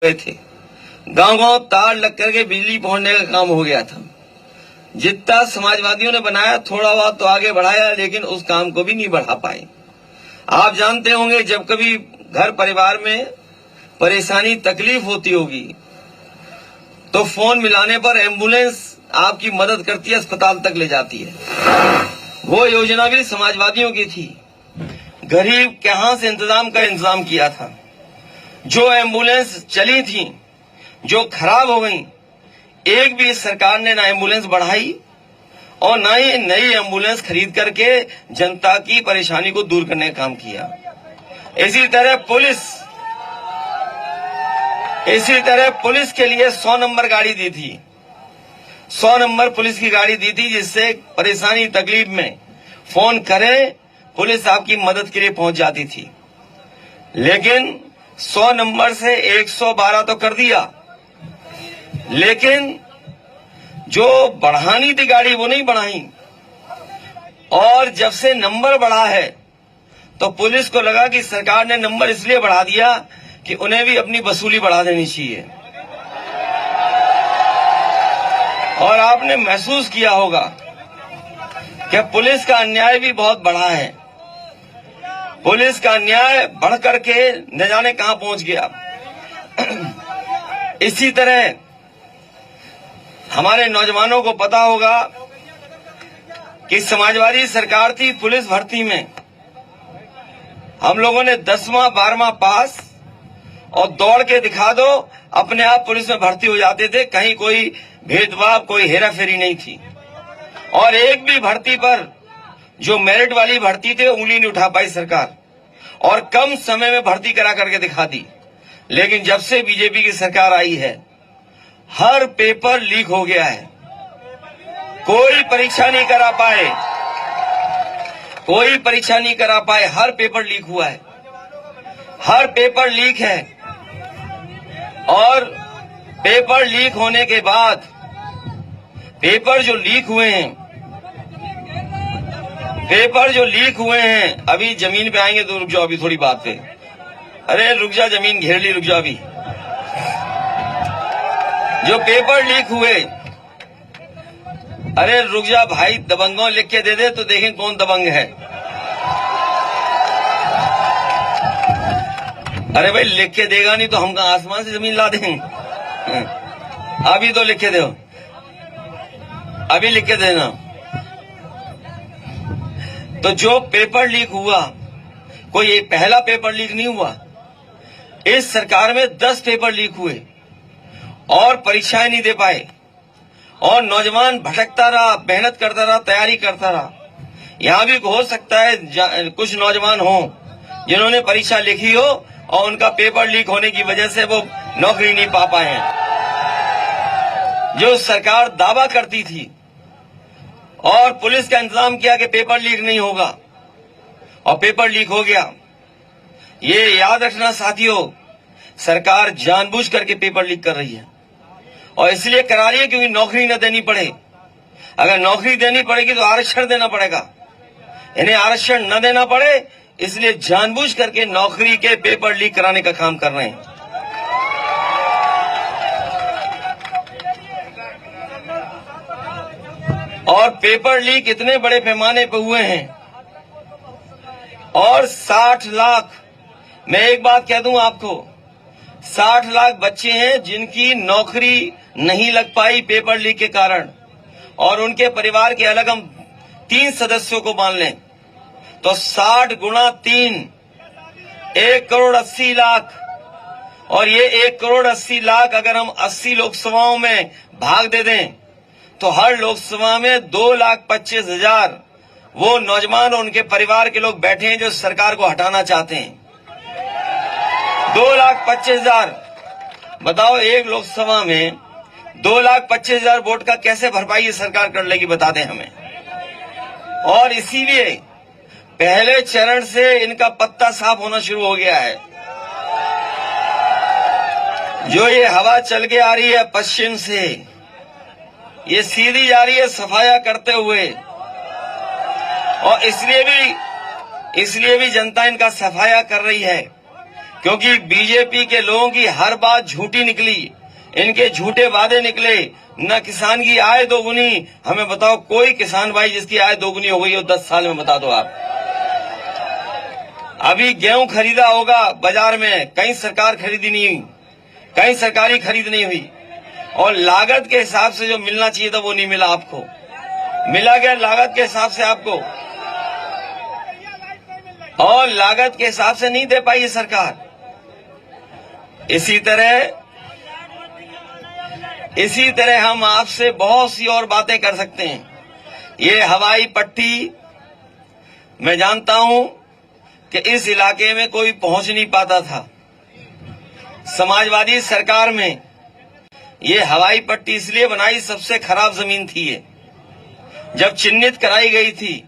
गए थे। गांव गांव तार लग करके बिजली पहुंचने का काम हो गया था। जितना समाजवादियों ने बनाया थोड़ा बहुत तो आगे बढ़ाया, लेकिन उस काम को भी नहीं बढ़ा पाए। आप जानते होंगे जब कभी घर परिवार में परेशानी तकलीफ होती होगी तो फोन मिलाने पर एम्बुलेंस आपकी मदद करती है, अस्पताल तक ले जाती है। वो योजना भी समाजवादियों की थी। गरीब कहां से इंतजाम किया था। जो एम्बुलेंस चली थी, जो खराब हो गई, एक भी सरकार ने ना एम्बुलेंस बढ़ाई और ना ही नई एम्बुलेंस खरीद करके जनता की परेशानी को दूर करने का काम किया। इसी तरह पुलिस के लिए 100 नंबर गाड़ी दी थी। 100 नंबर पुलिस की गाड़ी दी थी, जिससे परेशानी तकलीफ में फोन करें पुलिस आपकी मदद के लिए पहुंच जाती थी। लेकिन 100 नंबर से 112 तो कर दिया, लेकिन जो बढ़ानी थी गाड़ी वो नहीं बढ़ाई। और जब से नंबर बढ़ा है तो पुलिस को लगा कि सरकार ने नंबर इसलिए बढ़ा दिया कि उन्हें भी अपनी वसूली बढ़ा देनी चाहिए। और आपने महसूस किया होगा कि पुलिस का अन्याय भी बहुत बढ़ा है। पुलिस का अन्याय बढ़ करके न जाने कहां पहुंच गया। इसी तरह हमारे नौजवानों को पता होगा कि समाजवादी सरकार थी, पुलिस भर्ती में हम लोगों ने 10वां 12वां पास और दौड़ के दिखा दो, अपने आप पुलिस में भर्ती हो जाते थे। कहीं कोई भेदभाव, कोई हेराफेरी नहीं थी। और एक भी भर्ती पर जो मेरिट वाली भर्ती थे उंगली नहीं उठा पाई सरकार, और कम समय में भर्ती करा करके दिखा दी। लेकिन जब से बीजेपी की सरकार आई है, हर पेपर लीक हो गया है। कोई परीक्षा नहीं करा पाए, हर पेपर लीक हुआ है। हर पेपर लीक है। और पेपर लीक होने के बाद पेपर जो लीक हुए हैं अभी जमीन पे आएंगे तो रुक जाओ, अभी थोड़ी बात पे। अरे रुक जा, जमीन घेर ली, रुक जा। अभी जो पेपर लीक हुए, अरे रुक जा भाई, दबंगों लिख के दे दे तो देखें कौन दबंग है। अरे भाई लिख के देगा नहीं तो हम कहां आसमान से जमीन ला देंगे। अभी तो लिख के दो, अभी लिख के देना। तो जो पेपर लीक हुआ, कोई एक पहला पेपर लीक नहीं हुआ। इस सरकार में 10 पेपर लीक हुए और परीक्षाएं नहीं दे पाए। और नौजवान भटकता रहा, मेहनत करता रहा, तैयारी करता रहा। यहां भी हो सकता है कुछ नौजवान हो जिन्होंने परीक्षा लिखी हो और उनका पेपर लीक होने की वजह से वो नौकरी नहीं पा पाए हैं। जो सरकार दावा करती थी और पुलिस का इंतजाम किया कि पेपर लीक नहीं होगा, और पेपर लीक हो गया। ये याद रखना साथियों, सरकार जानबूझ करके पेपर लीक कर रही है, और इसलिए करा रही है क्योंकि नौकरी न देनी पड़े। अगर नौकरी देनी पड़ेगी तो आरक्षण देना पड़ेगा। इन्हें आरक्षण न देना पड़े, इसलिए जानबूझ करके नौकरी के पेपर लीक कराने का काम कर रहे हैं। और पेपर लीक इतने बड़े पैमाने पर हुए हैं। और 60 लाख, मैं एक बात कह दूं आपको, 60 लाख बच्चे हैं जिनकी नौकरी नहीं लग पाई पेपर लीक के कारण। और उनके परिवार के अलग हम 3 सदस्यों को मान लें तो 60 गुणा 3, 1,80,00,000। और ये 1,80,00,000 अगर हम 80 लोकसभाओं में भाग दे दें तो हर लोकसभा में 2,25,000 वो नौजवान और उनके परिवार के लोग बैठे हैं जो सरकार को हटाना चाहते हैं। 2,25,000, बताओ एक लोकसभा में 2,25,000 वोट का कैसे भरपाई ये सरकार कर लेगी, बता दें हमें। और इसीलिए पहले चरण से इनका पत्ता साफ होना शुरू हो गया है। जो ये हवा चल के आ रही है पश्चिम से, ये सीधी जा रही है सफाया करते हुए। और इसलिए भी जनता इनका सफाया कर रही है क्योंकि बीजेपी के लोगों की हर बात झूठी निकली, इनके झूठे वादे निकले। न किसान की आय दोगुनी, हमें बताओ कोई किसान भाई जिसकी आय दोगुनी हो गई हो 10 साल में, बता दो आप। अभी गेहूं खरीदा होगा बाजार में, कहीं सरकार खरीदी नहीं हुई, कहीं सरकारी खरीद नहीं हुई, और लागत के हिसाब से जो मिलना चाहिए था वो नहीं मिला आपको। मिला गया लागत के हिसाब से आपको, और लागत के हिसाब से नहीं दे पाई ये सरकार। इसी तरह हम आपसे बहुत सी और बातें कर सकते हैं। ये हवाई पट्टी, मैं जानता हूं कि इस इलाके में कोई पहुंच नहीं पाता था। समाजवादी सरकार में ये हवाई पट्टी इसलिए बनाई, सबसे खराब जमीन थी ये, जब चिन्हित कराई गई थी।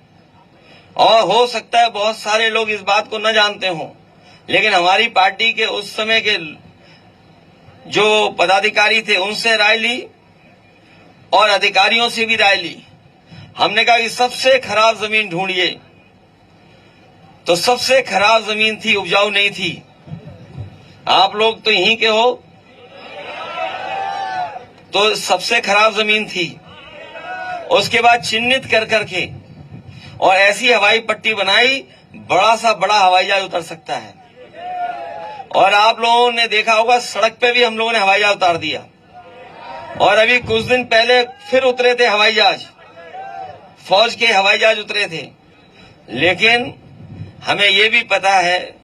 और हो सकता है बहुत सारे लोग इस बात को न जानते हों, लेकिन हमारी पार्टी के उस समय के जो पदाधिकारी थे उनसे राय ली और अधिकारियों से भी राय ली। हमने कहा कि सबसे खराब जमीन ढूंढिए, तो सबसे खराब जमीन थी, उपजाऊ नहीं थी। आप लोग तो यहीं के हो, तो सबसे खराब जमीन थी। उसके बाद चिन्हित कर करके और ऐसी हवाई पट्टी बनाई, बड़ा सा बड़ा हवाई जहाज उतर सकता है। और आप लोगों ने देखा होगा सड़क पे भी हम लोगों ने हवाई जहाज उतार दिया, और अभी कुछ दिन पहले फिर उतरे थे हवाई जहाज, फौज के हवाई जहाज उतरे थे। लेकिन हमें ये भी पता है